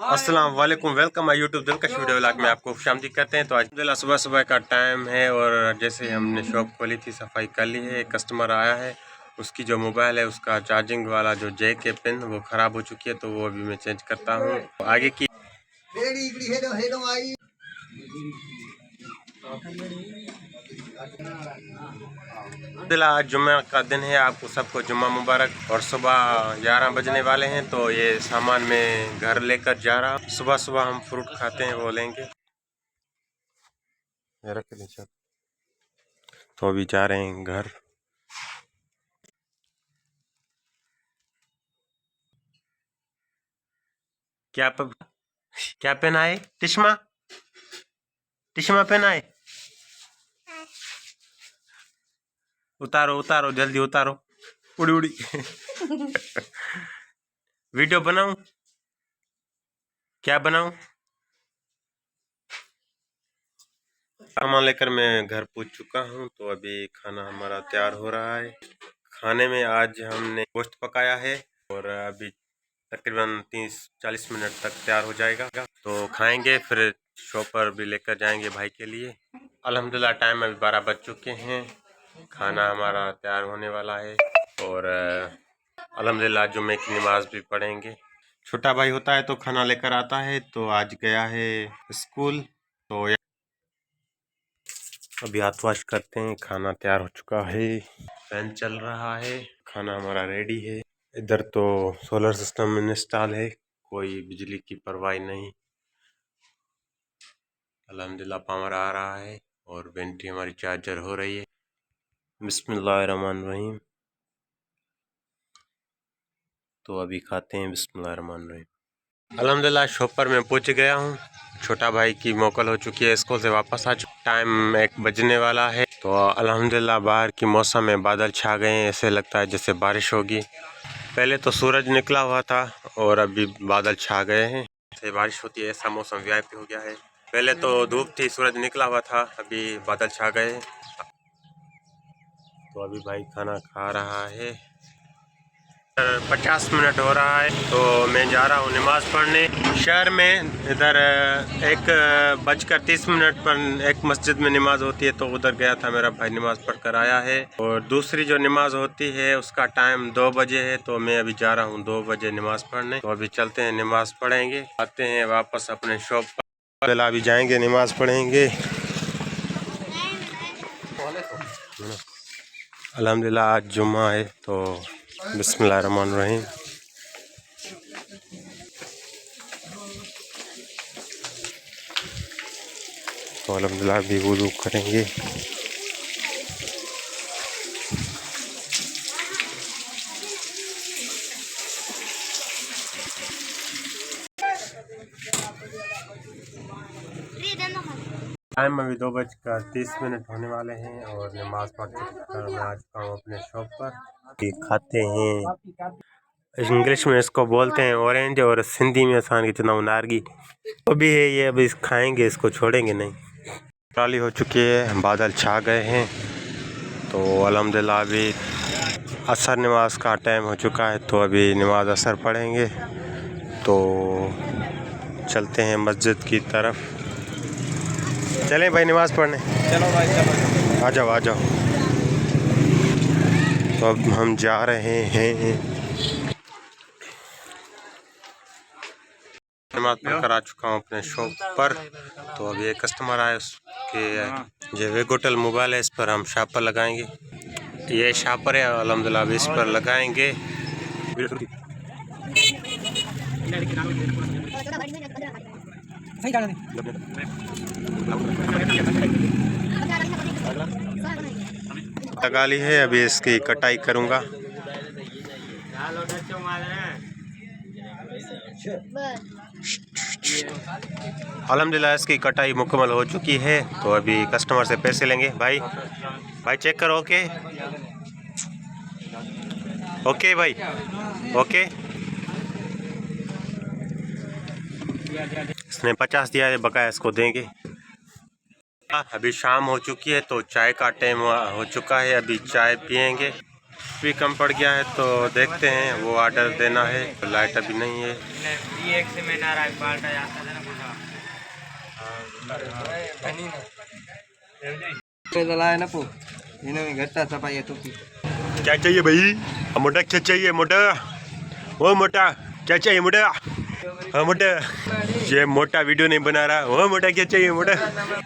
अस्सलाम वालेकुम, welcome my YouTube दिलकश वीडियो व्लॉग में आपको खुशामदीद करते हैं। तो आज सुबह सुबह का टाइम है और जैसे हमने शॉप खोली थी, सफाई कर ली है। एक कस्टमर आया है, उसकी जो मोबाइल है उसका चार्जिंग वाला जो जैक है पिन वो ख़राब हो चुकी है, तो वो अभी मैं चेंज करता हूँ। आगे की आज जुम्मे का दिन है, आपको सबको जुम्मा मुबारक। और सुबह 11 बजने वाले हैं, तो ये सामान मैं घर लेकर जा रहा हूँ। सुबह सुबह हम फ्रूट खाते हैं, वो लेंगे। रख लीजिए। तो अभी जा रहे हैं घर। क्या पहनाए? टिश्मा टिश्मा पहनाए। उतारो उतारो, जल्दी उतारो। उड़ी उड़ी वीडियो बनाऊं? क्या बनाऊं? सामान लेकर मैं घर पहुंच चुका हूं, तो अभी खाना हमारा तैयार हो रहा है। खाने में आज हमने गोश्त पकाया है और अभी तकरीबन 30-40 मिनट तक तैयार हो जाएगा, तो खाएंगे। फिर शॉप पर भी लेकर जाएंगे भाई के लिए। अल्हम्दुलिल्लाह टाइम अभी 12 बज चुके हैं, खाना हमारा तैयार होने वाला है और अल्हम्दुलिल्लाह जुम्मे की नमाज भी पढ़ेंगे। छोटा भाई होता है तो खाना लेकर आता है, तो आज गया है स्कूल। तो अभी हाथ वॉश करते हैं। खाना तैयार हो चुका है, फैन चल रहा है, खाना हमारा रेडी है। इधर तो सोलर सिस्टम इंस्टॉल है, कोई बिजली की परवाह नहीं। अल्हम्दुलिल्लाह पावर आ रहा है और बैटरी हमारी चार्जर हो रही है। बिस्मिल्लाहिर्रहमानिर्रहीम। तो अभी खाते हैं। बिस्मिल्लाहिर्रहमानिर्रहीम। अल्हम्दुलिल्लाह शॉप पर मैं पहुंच गया हूं। छोटा भाई की मोकल हो चुकी है, स्कूल से वापस आ चुका। टाइम 1 बजने वाला है, तो अल्हम्दुलिल्लाह बाहर की मौसम में बादल छा गए हैं, ऐसे लगता है जैसे बारिश होगी। पहले तो सूरज निकला हुआ था और अभी बादल छा गए हैं, जैसे बारिश होती है ऐसा मौसम वीआईपी हो गया है। पहले तो धूप थी, सूरज निकला हुआ था, अभी बादल छा गए हैं। तो अभी भाई खाना खा रहा है। 50 मिनट हो रहा है, तो मैं जा रहा हूँ नमाज़ पढ़ने शहर में। इधर 1:30 पर एक मस्जिद में नमाज होती है, तो उधर गया था। मेरा भाई नमाज़ पढ़ कर आया है और दूसरी जो नमाज होती है उसका टाइम 2 बजे है, तो मैं अभी जा रहा हूँ 2 बजे नमाज़ पढ़ने। तो अभी चलते हैं, नमाज़ पढ़ेंगे, आते हैं वापस अपने शॉप पर। अभी जाएंगे नमाज़ पढ़ेंगे। अल्हम्दुलिल्लाह आज जुम्मा है, तो बिस्मिल्लाहिर्रहमानिर्रहीम। तो अल्हम्दुलिल्लाह भी वुज़ू करेंगे। टाइम अभी 2:30 होने वाले हैं और नमाज पढ़ कर मैं आ चुका हूँ अपने शॉप पर। खाते हैं, इंग्लिश में इसको बोलते हैं ऑरेंज और सिंधी में आसान की चुनाव नारगी। तो भी है ये, अभी खाएंगे, इसको छोड़ेंगे नहीं। ट्राली हो चुकी है, बादल छा गए हैं, तो अल्हम्दुलिल्लाह अभी असर नमाज का टाइम हो चुका है, तो अभी नमाज असर पढ़ेंगे। तो चलते हैं मस्जिद की तरफ। चलें भाई नमाज़ पढ़ने। चलो भाई चलो, आ जाओ आ जाओ। तो अब हम जा रहे हैं। नमाज़ पढ़कर आ चुका हूँ अपने शॉप पर। तो अभी एक कस्टमर आया, उसके जो वेगोटल मोबाइल है, इस पर हम शापर लगाएंगे। ये शापर है, अल्हम्दुलिल्लाह अभी इस पर लगाएंगे। लगाली है, अभी इसकी कटाई करूँगा। अल्हम्दुलिल्लाह इसकी कटाई मुकम्मल हो चुकी है, तो अभी कस्टमर से पैसे लेंगे। भाई भाई चेक करो। ओके ओके भाई, ओके। इसने 50 दिया है, बकाया इसको देंगे। अभी शाम हो चुकी है, तो चाय का टाइम हो चुका है, अभी चाय पियेंगे। भी कम पड़ गया है तो देखते हैं, वो ऑर्डर देना है। लाइट अभी नहीं है। क्या चाहिए भाई? मोटा क्या चाहिए? मोटा, वो मोटा क्या चाहिए? मोटा, हाँ मोटा। ये मोटा वीडियो नहीं बना रहा। वो मोटा क्या चाहिए? मोटा,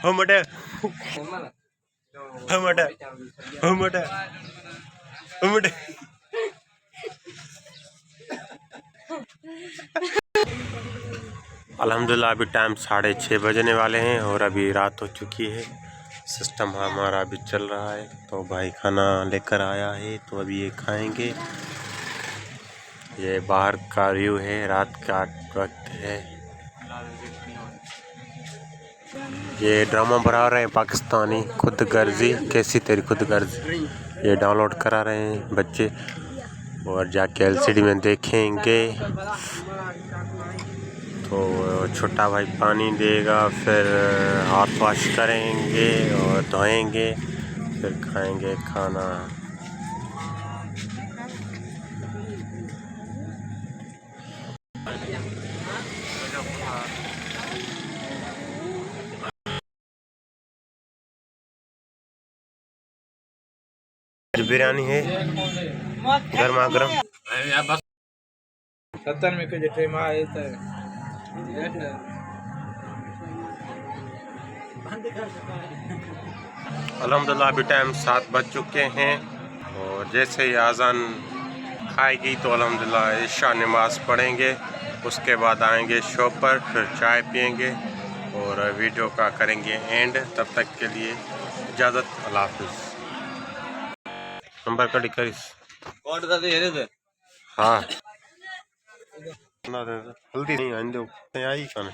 हो मोटा, हो मोटा, हो मोटा, हो मोटा। अल्हम्दुलिल्लाह अभी टाइम 6:30 बजने वाले हैं और अभी रात हो चुकी है। सिस्टम हमारा अभी चल रहा है। तो भाई खाना लेकर आया है तो अभी ये खाएंगे। ये बाहर का व्यू है, रात का वक्त है। ये ड्रामा बना रहे हैं पाकिस्तानी, खुद गर्जी। कैसी तेरी खुद गर्जी? ये डाउनलोड करा रहे हैं बच्चे और जाके एलसीडी में देखेंगे। तो छोटा भाई पानी देगा, फिर हाथ वॉश करेंगे और धोएंगे, फिर खाएंगे खाना। बिरयानी है गर्मा गर्म। 70 में कुछ ट्रेन आए तो अल्हम्दुलिल्लाह अभी टाइम 7 बज चुके हैं और जैसे ही आज़ान आएगी तो अल्हम्दुलिल्लाह इशा नमाज पढ़ेंगे। उसके बाद आएंगे शॉप पर, फिर चाय पियेंगे और वीडियो का करेंगे एंड। तब तक के लिए इजाज़त, अल्लाह हाफिज़। नंबर कड़ी करिस हाँ जल्दी नहीं आंदे आई खाने।